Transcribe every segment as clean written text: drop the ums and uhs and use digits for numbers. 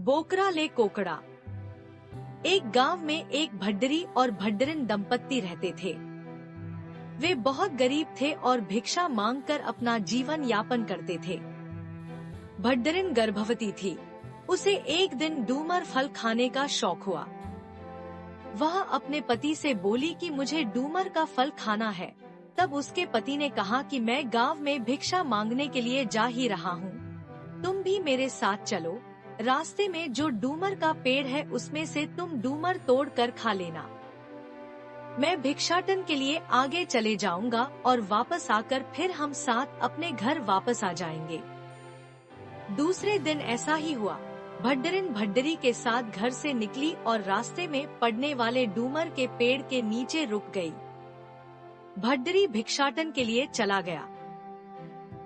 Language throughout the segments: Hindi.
बोकरा ले कोकड़ा। एक गांव में एक भड्डरी और भड्डरिन दंपत्ति रहते थे। वे बहुत गरीब थे और भिक्षा मांगकर अपना जीवन यापन करते थे। भड्डरिन गर्भवती थी। उसे एक दिन डूमर फल खाने का शौक हुआ। वह अपने पति से बोली कि मुझे डूमर का फल खाना है। तब उसके पति ने कहा कि मैं गांव में भिक्षा मांगने के लिए जा ही रहा हूँ, तुम भी मेरे साथ चलो। रास्ते में जो डूमर का पेड़ है उसमें से तुम डूमर तोड़ कर खा लेना। मैं भिक्षाटन के लिए आगे चले जाऊंगा और वापस आकर फिर हम साथ अपने घर वापस आ जाएंगे। दूसरे दिन ऐसा ही हुआ। भड्डरिन भड्डरी के साथ घर से निकली और रास्ते में पड़ने वाले डूमर के पेड़ के नीचे रुक गई। भड्डरी भिक्षाटन के लिए चला गया।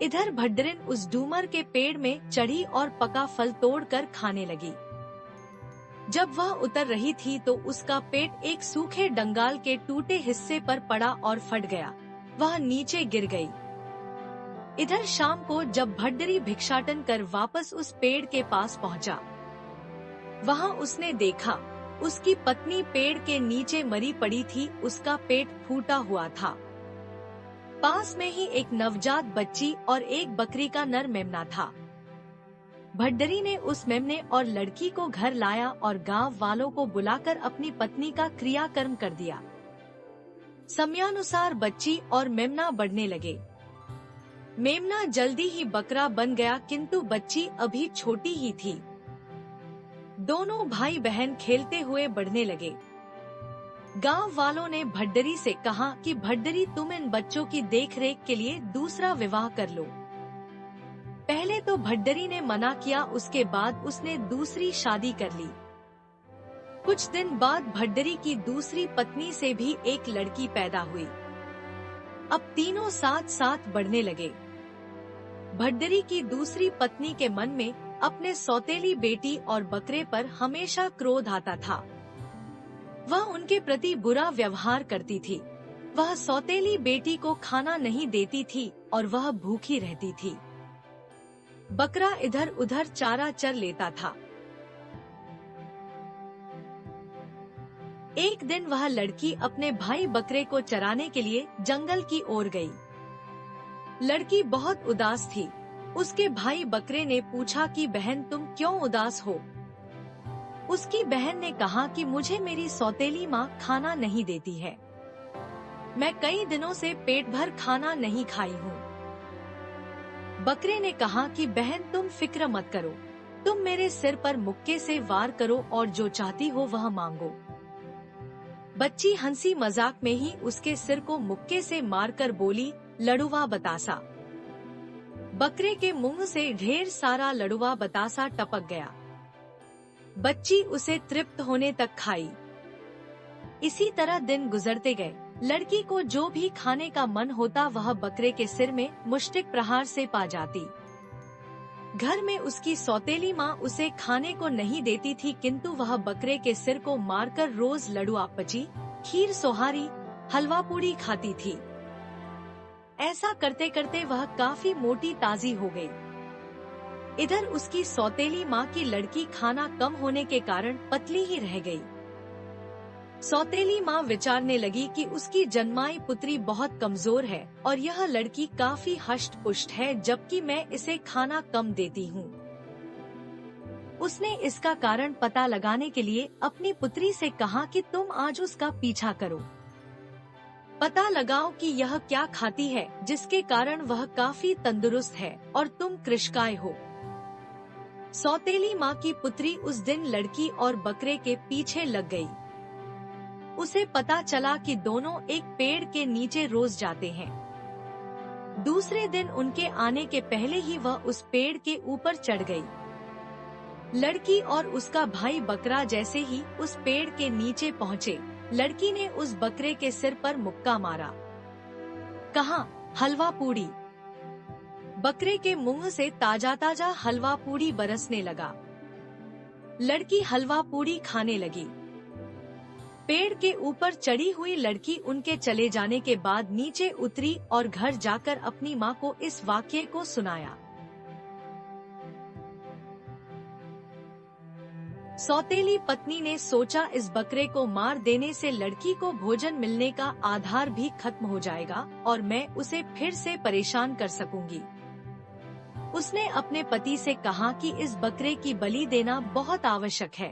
इधर भड्डरिन उस डूमर के पेड़ में चढ़ी और पका फल तोड़कर खाने लगी। जब वह उतर रही थी तो उसका पेट एक सूखे डंगाल के टूटे हिस्से पर पड़ा और फट गया। वह नीचे गिर गई। इधर शाम को जब भड्डरी भिक्षाटन कर वापस उस पेड़ के पास पहुंचा, वहां उसने देखा उसकी पत्नी पेड़ के नीचे मरी पड़ी थी। उसका पेट फूटा हुआ था। पास में ही एक नवजात बच्ची और एक बकरी का नर मेमना था। भड्डरी ने उस मेमने और लड़की को घर लाया और गांव वालों को बुलाकर अपनी पत्नी का क्रियाकर्म कर दिया। समयानुसार बच्ची और मेमना बढ़ने लगे। मेमना जल्दी ही बकरा बन गया, किंतु बच्ची अभी छोटी ही थी। दोनों भाई बहन खेलते हुए बढ़ने लगे। गांव वालों ने भड्डरी से कहा कि भड्डरी, तुम इन बच्चों की देखरेख के लिए दूसरा विवाह कर लो। पहले तो भड्डरी ने मना किया, उसके बाद उसने दूसरी शादी कर ली। कुछ दिन बाद भड्डरी की दूसरी पत्नी से भी एक लड़की पैदा हुई। अब तीनों साथ साथ बढ़ने लगे। भड्डरी की दूसरी पत्नी के मन में अपने सौतेली बेटी और बकरे पर हमेशा क्रोध आता था। वह उनके प्रति बुरा व्यवहार करती थी। वह सौतेली बेटी को खाना नहीं देती थी और वह भूखी रहती थी। बकरा इधर उधर चारा चर लेता था। एक दिन वह लड़की अपने भाई बकरे को चराने के लिए जंगल की ओर गई। लड़की बहुत उदास थी। उसके भाई बकरे ने पूछा कि बहन, तुम क्यों उदास हो? उसकी बहन ने कहा कि मुझे मेरी सौतेली माँ खाना नहीं देती है। मैं कई दिनों से पेट भर खाना नहीं खाई हूँ। बकरे ने कहा कि बहन, तुम फिक्र मत करो, तुम मेरे सिर पर मुक्के से वार करो और जो चाहती हो वह मांगो। बच्ची हंसी मजाक में ही उसके सिर को मुक्के से मारकर बोली, लड़ुआ बतासा। बकरे के मुंह से ढेर सारा लड़ुआ बतासा टपक गया। बच्ची उसे तृप्त होने तक खाई। इसी तरह दिन गुजरते गए। लड़की को जो भी खाने का मन होता वह बकरे के सिर में मुष्टिक प्रहार से पा जाती। घर में उसकी सौतेली माँ उसे खाने को नहीं देती थी, किंतु वह बकरे के सिर को मारकर रोज लड़ुआ पची, खीर सोहारी, हलवा पूड़ी खाती थी। ऐसा करते करते वह काफी मोटी ताजी हो गई। इधर उसकी सौतेली माँ की लड़की खाना कम होने के कारण पतली ही रह गई। सौतेली माँ विचारने लगी कि उसकी जन्माई पुत्री बहुत कमजोर है और यह लड़की काफी हष्ट पुष्ट है, जबकि मैं इसे खाना कम देती हूँ। उसने इसका कारण पता लगाने के लिए अपनी पुत्री से कहा कि तुम आज उसका पीछा करो, पता लगाओ कि यह क्या खाती है जिसके कारण वह काफी तंदुरुस्त है और तुम कृशकाय हो। सौतेली माँ की पुत्री उस दिन लड़की और बकरे के पीछे लग गई। उसे पता चला कि दोनों एक पेड़ के नीचे रोज जाते हैं। दूसरे दिन उनके आने के पहले ही वह उस पेड़ के ऊपर चढ़ गई। लड़की और उसका भाई बकरा जैसे ही उस पेड़ के नीचे पहुँचे, लड़की ने उस बकरे के सिर पर मुक्का मारा। कहा, हलवा पूड़ी। बकरे के मुंह से ताजा ताजा हलवा पूड़ी बरसने लगा। लड़की हलवा पूड़ी खाने लगी। पेड़ के ऊपर चढ़ी हुई लड़की उनके चले जाने के बाद नीचे उतरी और घर जाकर अपनी माँ को इस वाक्य को सुनाया। सौतेली पत्नी ने सोचा इस बकरे को मार देने से लड़की को भोजन मिलने का आधार भी खत्म हो जाएगा और मैं उसे फिर से परेशान कर सकूंगी। उसने अपने पति से कहा कि इस बकरे की बलि देना बहुत आवश्यक है।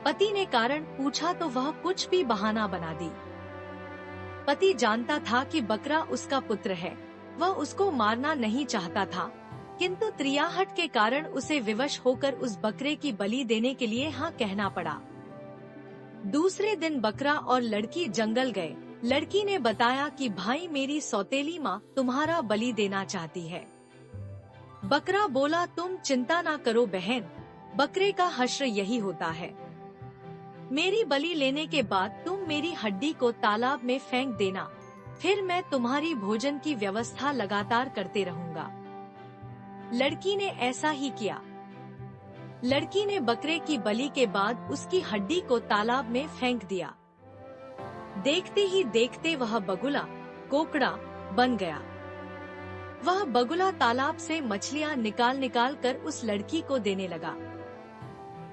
पति ने कारण पूछा तो वह कुछ भी बहाना बना दी। पति जानता था कि बकरा उसका पुत्र है, वह उसको मारना नहीं चाहता था, किंतु त्रियाहट के कारण उसे विवश होकर उस बकरे की बलि देने के लिए हाँ कहना पड़ा। दूसरे दिन बकरा और लड़की जंगल गए। लड़की ने बताया कि भाई मेरी सौतेली माँ तुम्हारा बलि देना चाहती है। बकरा बोला तुम चिंता ना करो बहन, बकरे का हश्र यही होता है। मेरी बलि लेने के बाद तुम मेरी हड्डी को तालाब में फेंक देना, फिर मैं तुम्हारी भोजन की व्यवस्था लगातार करते रहूंगा। लड़की ने ऐसा ही किया। लड़की ने बकरे की बलि के बाद उसकी हड्डी को तालाब में फेंक दिया। देखते ही देखते वह बगुला कोकड़ा बन गया। वह बगुला तालाब से मछलियां निकाल निकाल कर उस लड़की को देने लगा।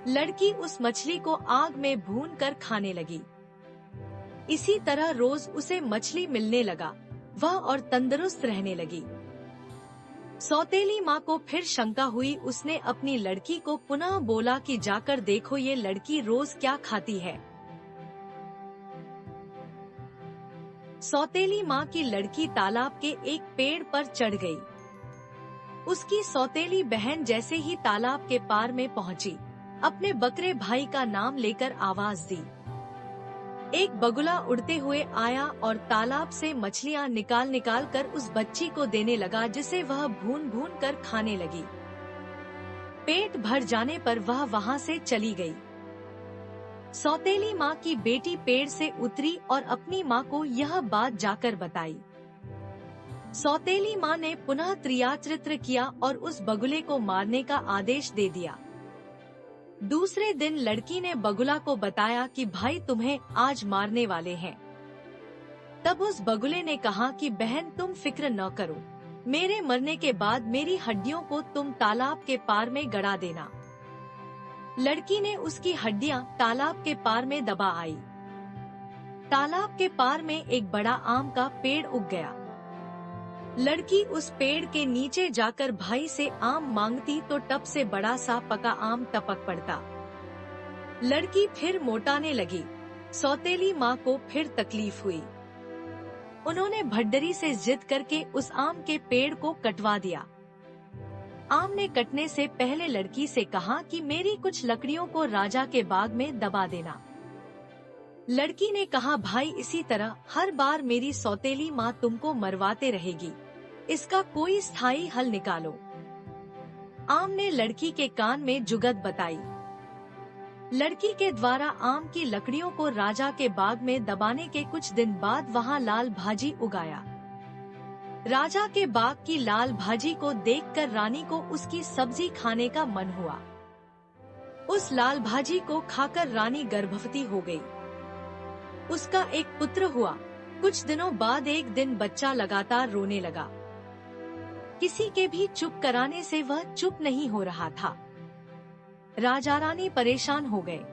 लड़की उस मछली को आग में भून कर खाने लगी। इसी तरह रोज उसे मछली मिलने लगा, वह और तंदुरुस्त रहने लगी। सौतेली माँ को फिर शंका हुई। उसने अपनी लड़की को पुनः बोला कि जाकर देखो ये लड़की रोज क्या खाती है। सौतेली माँ की लड़की तालाब के एक पेड़ पर चढ़ गई। उसकी सौतेली बहन जैसे ही तालाब के पार में पहुंची, अपने बकरे भाई का नाम लेकर आवाज दी। एक बगुला उड़ते हुए आया और तालाब से मछलियां निकाल निकाल कर उस बच्ची को देने लगा, जिसे वह भून भून कर खाने लगी। पेट भर जाने पर वह वहां से चली गई। सौतेली माँ की बेटी पेड़ से उतरी और अपनी माँ को यह बात जाकर बताई। सौतेली माँ ने पुनः त्रियाचरित्र किया और उस बगुले को मारने का आदेश दे दिया। दूसरे दिन लड़की ने बगुला को बताया कि भाई तुम्हें आज मारने वाले हैं। तब उस बगुले ने कहा कि बहन तुम फिक्र न करो, मेरे मरने के बाद मेरी हड्डियों को तुम तालाब के पार में गड़ा देना। लड़की ने उसकी हड्डियां तालाब के पार में दबा आई। तालाब के पार में एक बड़ा आम का पेड़ उग गया। लड़की उस पेड़ के नीचे जाकर भाई से आम मांगती तो टप से बड़ा सा पका आम टपक पड़ता। लड़की फिर मोटाने लगी। सौतेली माँ को फिर तकलीफ हुई। उन्होंने भड्डरी से जिद करके उस आम के पेड़ को कटवा दिया। आम ने कटने से पहले लड़की से कहा कि मेरी कुछ लकड़ियों को राजा के बाग में दबा देना। लड़की ने कहा भाई इसी तरह हर बार मेरी सौतेली माँ तुमको मरवाते रहेगी, इसका कोई स्थायी हल निकालो। आम ने लड़की के कान में जुगत बताई। लड़की के द्वारा आम की लकड़ियों को राजा के बाग में दबाने के कुछ दिन बाद वहाँ लाल भाजी उगाया। राजा के बाग की लाल भाजी को देखकर रानी को उसकी सब्जी खाने का मन हुआ। उस लाल भाजी को खाकर रानी गर्भवती हो गई। उसका एक पुत्र हुआ। कुछ दिनों बाद एक दिन बच्चा लगातार रोने लगा। किसी के भी चुप कराने से वह चुप नहीं हो रहा था। राजा रानी परेशान हो गए।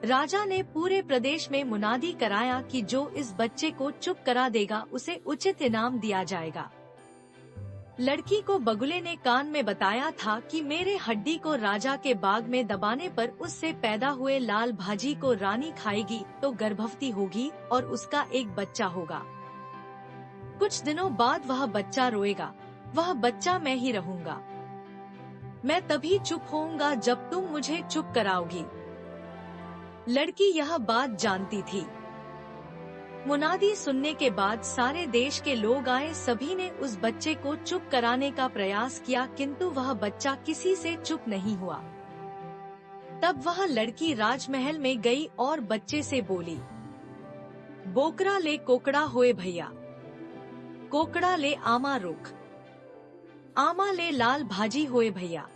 राजा ने पूरे प्रदेश में मुनादी कराया कि जो इस बच्चे को चुप करा देगा उसे उचित इनाम दिया जाएगा। लड़की को बगुले ने कान में बताया था कि मेरे हड्डी को राजा के बाग में दबाने पर उससे पैदा हुए लाल भाजी को रानी खाएगी तो गर्भवती होगी और उसका एक बच्चा होगा। कुछ दिनों बाद वह बच्चा रोएगा, वह बच्चा मैं ही रहूंगा। मैं तभी चुप होऊंगा जब तुम मुझे चुप कराओगी। लड़की यह बात जानती थी। मुनादी सुनने के बाद सारे देश के लोग आए। सभी ने उस बच्चे को चुप कराने का प्रयास किया, किंतु वह बच्चा किसी से चुप नहीं हुआ। तब वह लड़की राजमहल में गई और बच्चे से बोली, बोकरा ले कोकड़ा होए भैया, कोकड़ा ले आमा रुख, आमा ले लाल भाजी होए भैया।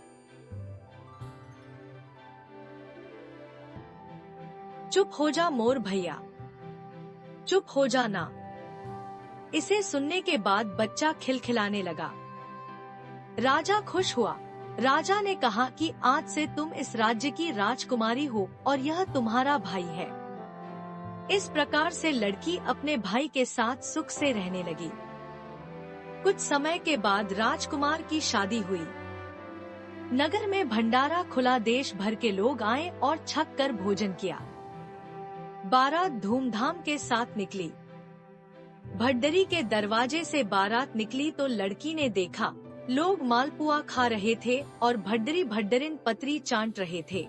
चुप हो जा मोर भैया, चुप हो जा ना। इसे सुनने के बाद बच्चा खिलखिलाने लगा। राजा खुश हुआ। राजा ने कहा कि आज से तुम इस राज्य की राजकुमारी हो और यह तुम्हारा भाई है। इस प्रकार से लड़की अपने भाई के साथ सुख से रहने लगी। कुछ समय के बाद राजकुमार की शादी हुई। नगर में भंडारा खुला, देश भर के लोग आए और छक कर भोजन किया। बारात धूमधाम के साथ निकली। भड्डरी के दरवाजे से बारात निकली तो लड़की ने देखा लोग मालपुआ खा रहे थे और भड्डरी भड्डरिन पतरी चाट रहे थे।